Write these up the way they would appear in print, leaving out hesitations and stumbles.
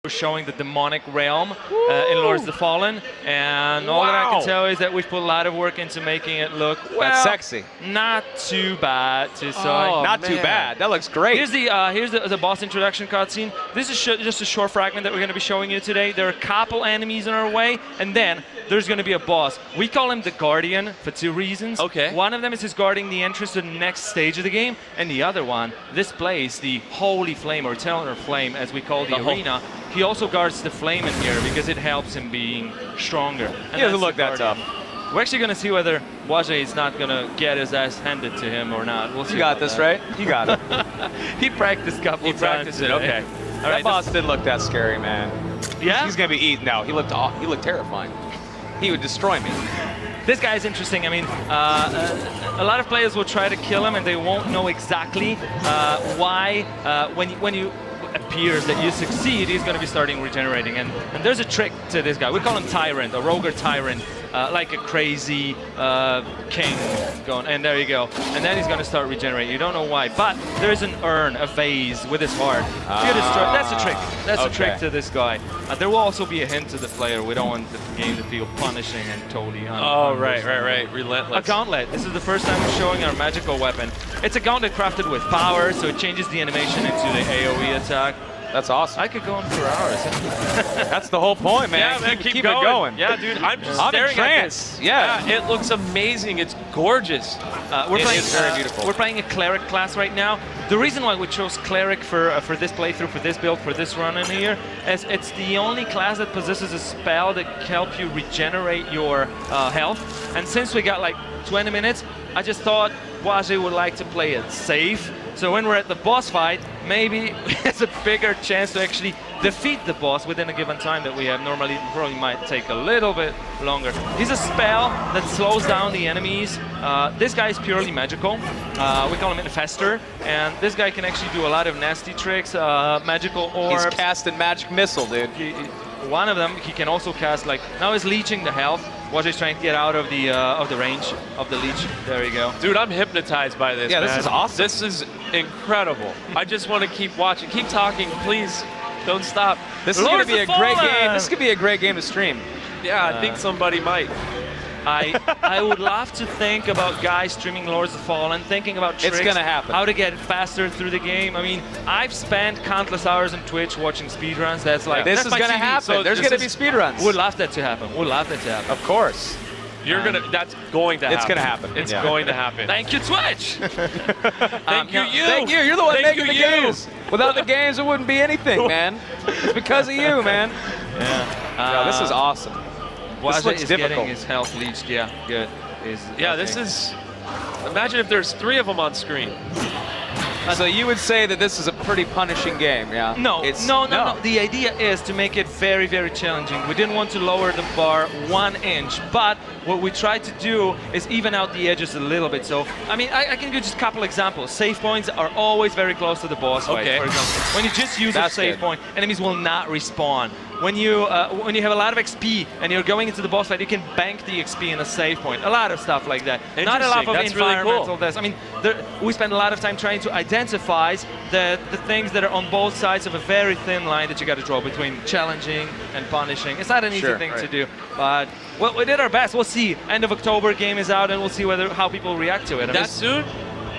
showing the demonic realm in Lords of the Fallen, and all that I can tell is that we've put a lot of work into making it look that's sexy. Not too bad. Not too bad. That looks great. Here's the boss introduction cutscene. This is just a short fragment that we're going to be showing you today. There are a couple enemies in our way, and then there's going to be a boss. We call him the Guardian for two reasons. Okay. One of them is he's guarding the entrance to the next stage of the game, and the other one, this place, the Holy Flame, or Eternal Flame, as we call the arena. He also guards the flame in here because it helps him being stronger. He doesn't look that tough. We're actually going to see whether Wajay is not going to get his ass handed to him or not. We'll see. You got this, right? You got it. He practiced a couple times. He practiced it, okay. All That right, boss didn't look that scary, man. Yeah? He's going to be eaten now. He looked terrifying. He would destroy me. This guy is interesting. I mean, a lot of players will try to kill him and they won't know exactly why. When you appears that you succeed, he's going to be starting regenerating. And there's a trick to this guy. We call him Tyrant, a rogue Tyrant, like a crazy king going. And there you go. And then he's going to start regenerating. You don't know why. But there's an urn, a vase with his heart. That's a trick. That's a trick to this guy. There will also be a hint to the player. We don't want the game to feel punishing and totally right. Relentless. A gauntlet. This is the first time we're showing our magical weapon. It's a gauntlet crafted with power, so it changes the animation into the AoE attack. That's awesome. I could go on for hours. That's the whole point, man. Yeah, man, keep it going. Yeah, dude, I'm just I'm staring in trance. at this. Yeah. It looks amazing. It's gorgeous. It's very beautiful. We're playing a cleric class right now. The reason why we chose cleric for this playthrough, for this build, for this run in here, is it's the only class that possesses a spell that can help you regenerate your health. And since we got like 20 minutes, I just thought Wajay would like to play it safe. So when we're at the boss fight, maybe there's a bigger chance to actually defeat the boss within a given time that we have. Normally, it probably might take a little bit longer. He's a spell that slows down the enemies. This guy is purely magical. We call him Infester. And this guy can actually do a lot of nasty tricks, magical orbs. He's casting magic missile, dude. One of them, he can also cast, like, now he's leeching the health. Wajay's trying to get out of the range of the leech. There you go. Dude, I'm hypnotized by this, Yeah, man. this is awesome. This is incredible. I just want to keep watching. Keep talking, please. Don't stop. This is going to be a great game. This could be a great game to stream. Yeah, I think somebody might. I would love to think about guys streaming Lords of the Fallen, thinking about tricks, It's gonna happen. how to get faster through the game. I mean, I've spent countless hours on Twitch watching speedruns. That's like This that's is my going to TV. happen. So There's this going to be is- speedruns. Would love that to happen. Would love that to happen. Of course. That's going to happen. It's going to happen. It's Yeah. going to happen. Thank you, Twitch. Thank you. Thank you. You're the one Thank making the you. games. Without the games, it wouldn't be anything, man. It's because of you, man. Yeah. This is awesome. Wajay looks is difficult. getting his health leached. Yeah, good. Yeah, this is... Imagine if there's 3 of them on screen. So you would say that this is a pretty punishing game, yeah? No, It's, no. The idea is to make it very, very challenging. We didn't want to lower the bar 1 inch, but what we tried to do is even out the edges a little bit. So, I mean, I can give just a couple examples. Save points are always very close to the boss fight, Okay. for example. When you just use a That's save good. point, enemies will not respawn. When you have a lot of XP and you're going into the boss fight, you can bank the XP in a save point. A lot of stuff like that. Not a lot of That's really environmental cool. tests. I mean, we spend a lot of time trying to identify the things that are on both sides of a very thin line that you got to draw between challenging and punishing. It's not an easy thing to do, but well, we did our best. We'll see. End of October, game is out, and we'll see how people react to it. I mean, That soon?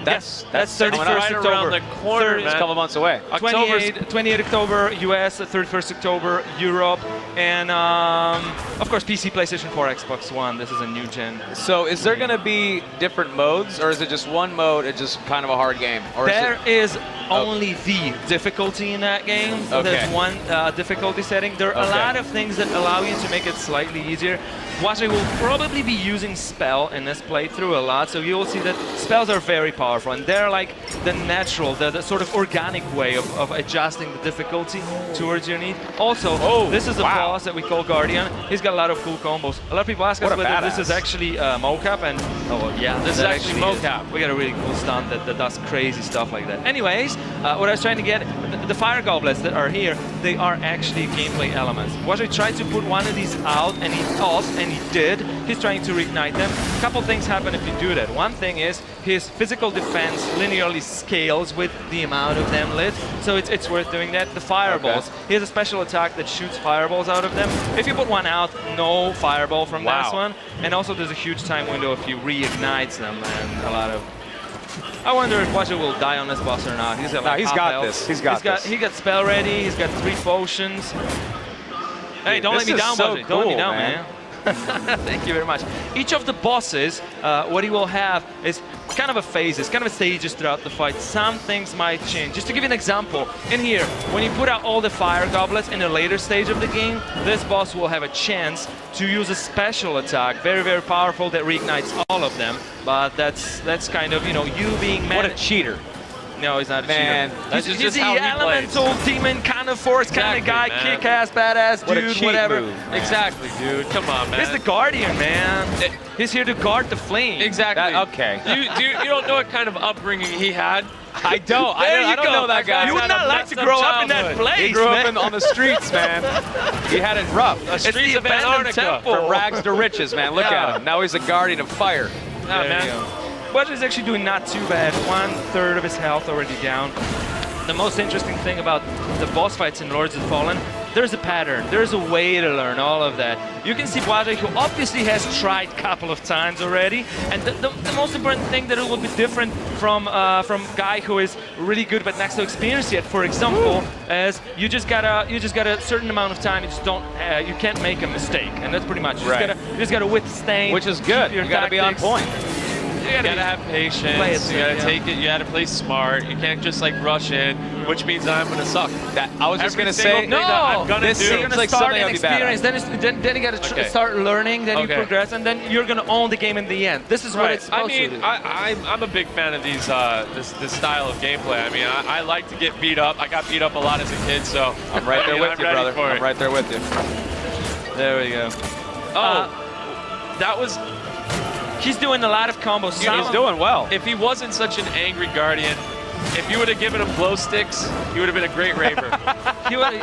that's coming 31st up. right October. around the corner, It's a man. couple months away. 28 October US, 31st October Europe, and of course PC, PlayStation 4, Xbox One. This is a new gen. So is there going to be different modes, or is it just one mode, it's just kind of a hard game? Or There is is only the difficulty in that game. So Okay. there's one difficulty setting. There are a lot of things that allow you to make it slightly easier. Wajay will probably be using spell in this playthrough a lot, so you will see that spells are very powerful, and they're like the natural, the sort of organic way of adjusting the difficulty towards your need. Also, this is a boss that we call Guardian. He's got a lot of cool combos. A lot of people ask us whether this is actually mocap, and yeah, This is actually mocap. We got a really cool stunt that does crazy stuff like that. Anyways, what I was trying to get, the fire goblets that are here, they are actually gameplay elements. Błażej tried to put one of these out, and he tossed, and he did. He's trying to reignite them. A couple things happen if you do that. One thing is his physical defense linearly scales with the amount of them lit, so it's worth doing that. The fireballs. Okay. He has a special attack that shoots fireballs out of them. If you put one out, no fireball from this one. And also there's a huge time window if you reignites them, and a lot of... I wonder if Błażej will die on this boss or not. He's at like he's half got health. this. He's got this. He got spell ready. He's got 3 potions. Hey, don't let me down, so Błażej. Don't let me cool, down, man. Thank you very much. Each of the bosses, what he will have is kind of a phases, kind of a stages throughout the fight. Some things might change. Just to give you an example, in here, when you put out all the fire goblets in a later stage of the game, this boss will have a chance to use a special attack, very, very powerful, that reignites all of them. But that's kind of, you know, you being What a cheater. No, he's not a Man, cheater. that's He's just the how he elemental demon kind of force kind of guy, Exactly, man. kick-ass, badass What a dude, cheat whatever. move, man. Exactly, dude. Come on, man. He's the guardian, man. He's here to guard the flame. Exactly. Okay. You don't know what kind of upbringing he had. I don't. I don't know that guy. You would not like to grow up in that place, He grew man. up on the streets, man. He had it rough. The streets the of abandoned Antarctica. temple. From rags to riches, man. Look Yeah. at him. Now he's a guardian of fire. Yeah, There man. you go. Błażej's actually doing not too bad. 1/3 of his health already down. The most interesting thing about the boss fights in Lords of the Fallen, there's a pattern. There's a way to learn all of that. You can see Błażej, who obviously has tried a couple of times already, and the most important thing that it will be different from guy who is really good but not so experienced yet. For example, as you just got a certain amount of time. You just don't you can't make a mistake, and that's pretty much. You just gotta withstand. Which is good. keep your You got to be on tactics. point. You gotta have patience. Play it You safe, gotta yeah. take it. You gotta play smart. You can't just like rush in, which means I'm gonna suck. I was just Every gonna single say. thing that I'm gonna this do. seems You're gonna like start something I'd be bad inexperienced, at. then you gotta Okay. start learning, then you Okay. progress, and then you're gonna own the game in the end. This is what it's I supposed to mean, do. I'm a big fan of these this style of gameplay. I mean, I like to get beat up. I got beat up a lot as a kid, so I'm right there with I'm you, ready brother. for it. I'm right there with you. There we go. Oh, that was. He's doing a lot of combos. He's doing well. If he wasn't such an angry guardian, if you would have given him glow sticks, he would have been a great raver. He would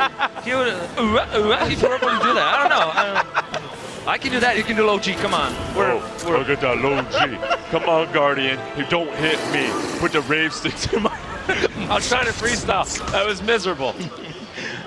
he probably do that. I don't know. I can do that. You can do low G. Come on. Look at that low G. Come on, Guardian. You don't hit me. Put the rave sticks in my... I was trying to freestyle. That was miserable.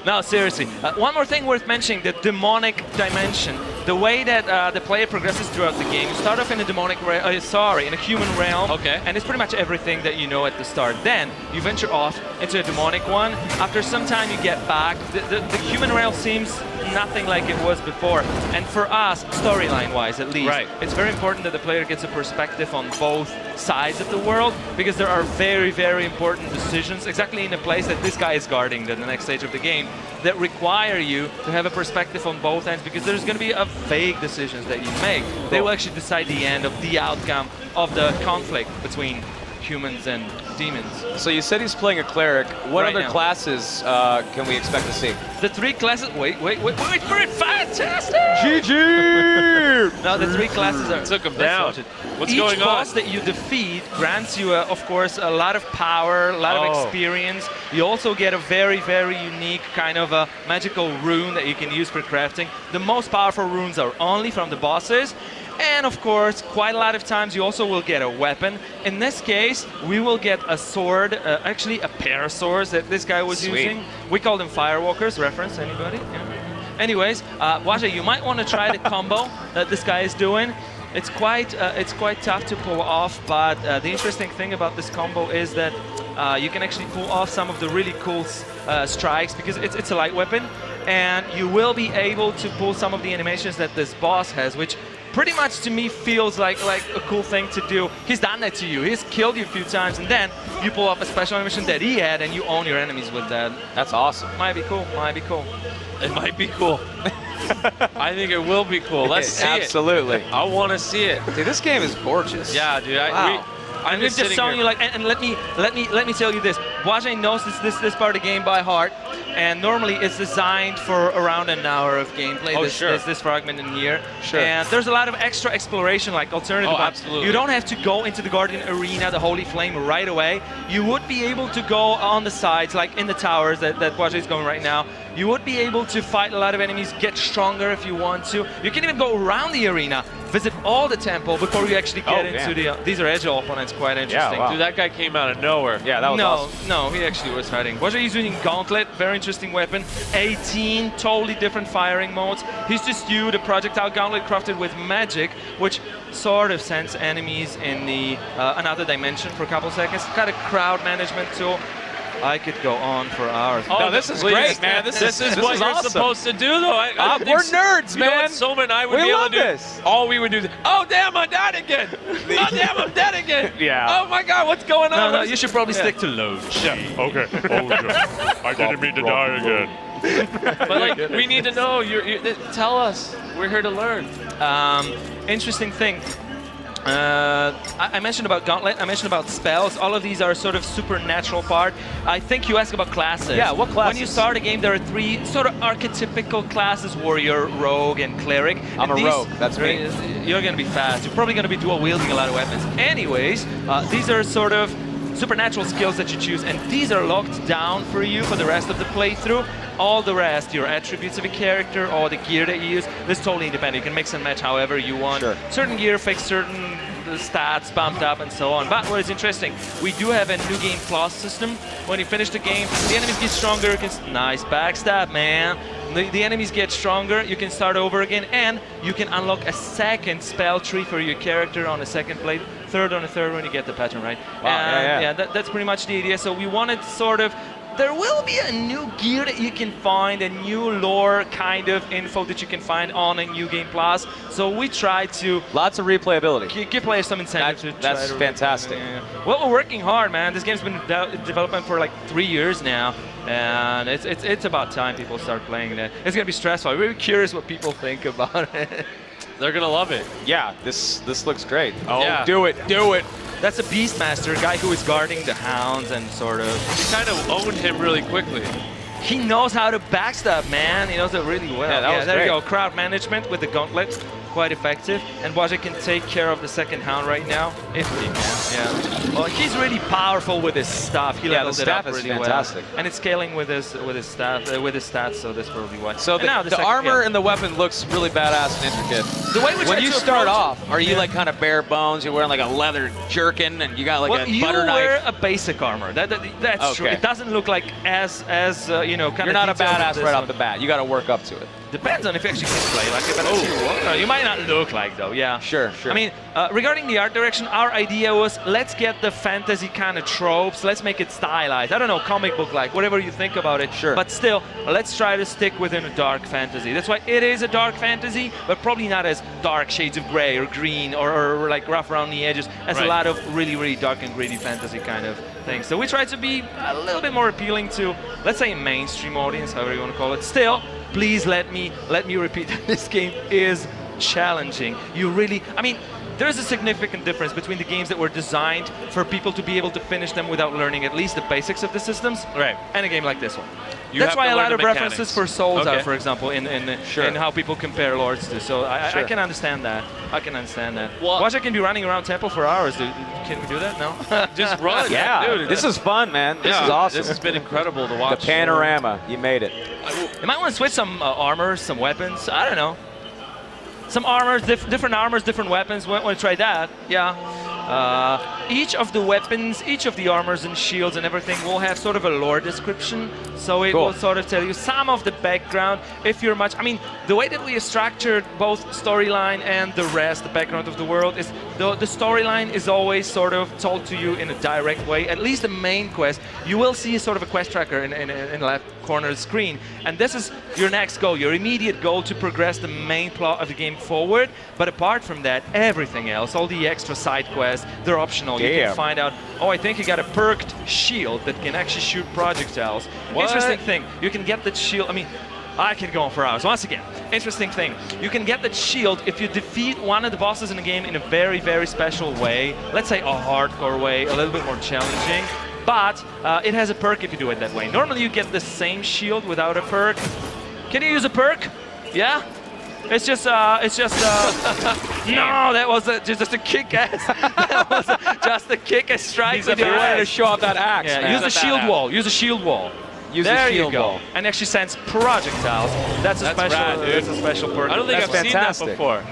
No, seriously. One more thing worth mentioning, the demonic dimension. The way that the player progresses throughout the game, you start off in a demonic in a human realm. Okay. And it's pretty much everything that you know at the start. Then you venture off into a demonic one. After some time you get back. The human realm seems nothing like it was before. And for us, storyline-wise at least, Right. it's very important that the player gets a perspective on both sides of the world, because there are very, very important decisions exactly in a place that this guy is guarding the next stage of the game that require you to have a perspective on both ends, because there's going to be a vague decisions that you make. They will actually decide the end of the outcome of the conflict between humans and demons. So you said he's playing a cleric. What Right other now. classes can we expect to see? The 3 classes. Wait for it! Fantastic! GG! Now the 3 classes are. Took him Let's down. watch it. What's Each going on? boss that you defeat grants you, of course, a lot of power, a lot of Oh. experience. You also get a very, very unique kind of a magical rune that you can use for crafting. The most powerful runes are only from the bosses. And of course, quite a lot of times you also will get a weapon. In this case, we will get a sword, actually a pair of swords that this guy was Sweet. using. We call them Firewalkers. Reference, anybody? Yeah. Anyways, Błażej, you might want to try the combo that this guy is doing. It's quite tough to pull off, but the interesting thing about this combo is that you can actually pull off some of the really cool strikes, because it's a light weapon, and you will be able to pull some of the animations that this boss has, which pretty much to me feels like a cool thing to do. He's done that to you. He's killed you a few times, and then you pull up a special animation that he had, and you own your enemies with that. That's awesome. Might be cool. Might be cool. It might be cool. I think it will be cool. Let's see it. Absolutely. I want to see it. Dude, this game is gorgeous. Yeah, dude. Wow. I'm I'm just sitting telling here. you, like, and let me tell you this. Błażej knows this part of the game by heart. and normally it's designed for around an hour of gameplay. Oh, this, sure. this fragment in here. Sure. And there's a lot of extra exploration, like alternative. Oh, absolutely. You don't have to go into the Guardian Arena, the Holy Flame, right away. You would be able to go on the sides, like in the towers that Bwajay is going right now. You would be able to fight a lot of enemies, get stronger if you want to. You can even go around the arena, visit all the temple before you actually get into the. These are agile opponents, quite interesting. wow. Dude, that guy came out of nowhere. Yeah, that was No, awesome. no, he actually was hiding. Bwajay is using Gauntlet, very interesting weapon. 18 totally different firing modes. He's just used a projectile gauntlet crafted with magic, which sort of sends enemies in the another dimension for a couple seconds. Got a crowd management tool. I could go on for hours. No, this is great, man. This is what you're awesome. supposed to do, though. I don't think we're nerds, you know man. what Soma and I would We be able love to do? this. All we would do is, oh, damn, I'm dead again. Oh, damn, I'm dead again. Yeah. Oh, my God, what's going on? No, you should probably stick to low. Okay. Oh, yeah. I didn't mean to die again. But, like, we need to know. Tell us. We're here to learn. Interesting thing. I mentioned about Gauntlet, I mentioned about spells. All of these are sort of supernatural part. I think you asked about classes. Yeah, what classes? When you start a game, there are 3 sort of archetypical classes: Warrior, Rogue, and Cleric. I'm And a rogue, that's me. You're going to be fast. You're probably going to be dual wielding a lot of weapons. Anyways, these are sort of supernatural skills that you choose, and these are locked down for you for the rest of the playthrough. All the rest, your attributes of a character or the gear that you use, this is totally independent. You can mix and match however you want. Sure. Certain gear fix certain stats bumped up and so on. But what is interesting, we do have a new game class system. When you finish the game, the enemies get stronger. Nice backstab, man. The enemies get stronger, you can start over again, and you can unlock a second spell tree for your character on a second play, third on a third when you get the pattern right. Wow, yeah. That's pretty much the idea. So we wanted sort of, there will be a new gear that you can find, a new lore kind of info that you can find on a New Game Plus. So we try to Lots of replayability. give players some incentive to try That's to fantastic. Well, we're working hard, man. This game's been in development for like 3 years now, and it's about time people start playing it. It's gonna be stressful. I'm really curious what people think about it. They're going to love it. Yeah, this looks great. Oh, Yeah. do it. That's a Beastmaster, a guy who is guarding the hounds and sort of. You kind of owned him really quickly. He knows how to backstab, man. He knows it really well. Yeah, that was there great. you go. Crowd management with the gauntlet, quite effective. And Bwajay can take care of the second hound right now. Iffy, man. Yeah. Well, he's really powerful with his stuff. He Yeah, leveled the it up staff is really fantastic. well. And it's scaling with his staff, with his stats. So that's probably why. So And now the second- armor yeah. and the weapon looks really badass and intricate. The way we try When you to start approach- off, are you Yeah. like kind of bare bones? You're wearing like a leather jerkin and you got like Well, a you butter wear knife. a basic armor. That's true. Okay. It doesn't look like as you know, kind You're of not a detailed as badass this right one. off the bat. You got to work up to it. Depends on if you actually can play like it. But you might not look like though. Yeah. Sure. I mean, regarding the art direction, our idea was let's get the fantasy kind of tropes. Let's make it stylized. I don't know, comic book like, whatever you think about it. Sure. But still, let's try to stick within a dark fantasy. That's why it is a dark fantasy, but probably not as dark shades of gray or green or like rough around the edges as a Right. lot of really, really dark and gritty fantasy kind of things. So we try to be a little bit more appealing to, let's say, mainstream audience, however you want to call it. Still, please let me repeat that this game is challenging. You really, I mean, there's a significant difference between the games that were designed for people to be able to finish them without learning at least the basics of the systems, Right. and a game like this one. You That's have why to a learn lot the of references mechanics. for Souls Okay. are, for example, in Sure. how people compare lords to. So I Sure. can understand that. I can understand that. Well- Bwajay can be running around temple for hours. Dude. Can we do that? No. Just run. Yeah, Dude, this is fun, man. This is awesome. This has been incredible to the watch. panorama. You made it. You might want to switch some armor, some weapons. I don't know. Some armors, different armors, different weapons. Want to try that? Yeah. Each of the weapons, each of the armors and shields and everything will have sort of a lore description. So it Cool. will sort of tell you some of the background. If you're much, I mean, the way that we have structured both storyline and the rest, the background of the world, is the storyline is always sort of told to you in a direct way. At least the main quest, you will see sort of a quest tracker in the left corner of the screen. And this is your next goal, your immediate goal to progress the main plot of the game forward. But apart from that, everything else, all the extra side quests, they're optional. You Damn. can find out, oh, I think you got a perked shield that can actually shoot projectiles. What? Interesting thing, you can get that shield, I mean, I can go on for hours. Once again, interesting thing, you can get that shield if you defeat one of the bosses in the game in a very, very special way. Let's say a hardcore way, a little bit more challenging. but it has a perk if you do it that way. Normally you get the same shield without a perk. Can you use a perk? Yeah? It's just no, that was just a kick-ass. That was just a kick-ass strike. He's with up your there to eyes. show off that axe, Yeah, man. use a shield wall. Use a shield wall. Use there the shield you go. wall. And actually sends projectiles. That's a That's special. rad, dude. That's a special perk. I don't think That's I've fantastic. seen that before.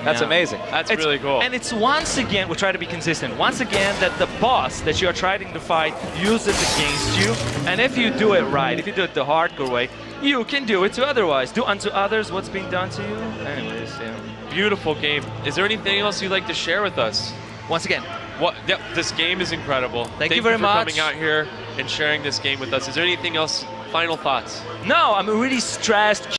That's Yeah. amazing. That's It's- really cool. And it's once again, we try to be consistent. Once again, that the boss that you are trying to fight uses against you. And if you do it right, if you do it the hardcore way, you can do it to otherwise. Do unto others what's being done to you. Anyways, yeah. Beautiful game. Is there anything else you'd like to share with us? Once again, Yep, this game is incredible. Thank you very for much. coming out here and sharing this game with us. Is there anything else? Final thoughts? no, I'm really stressed,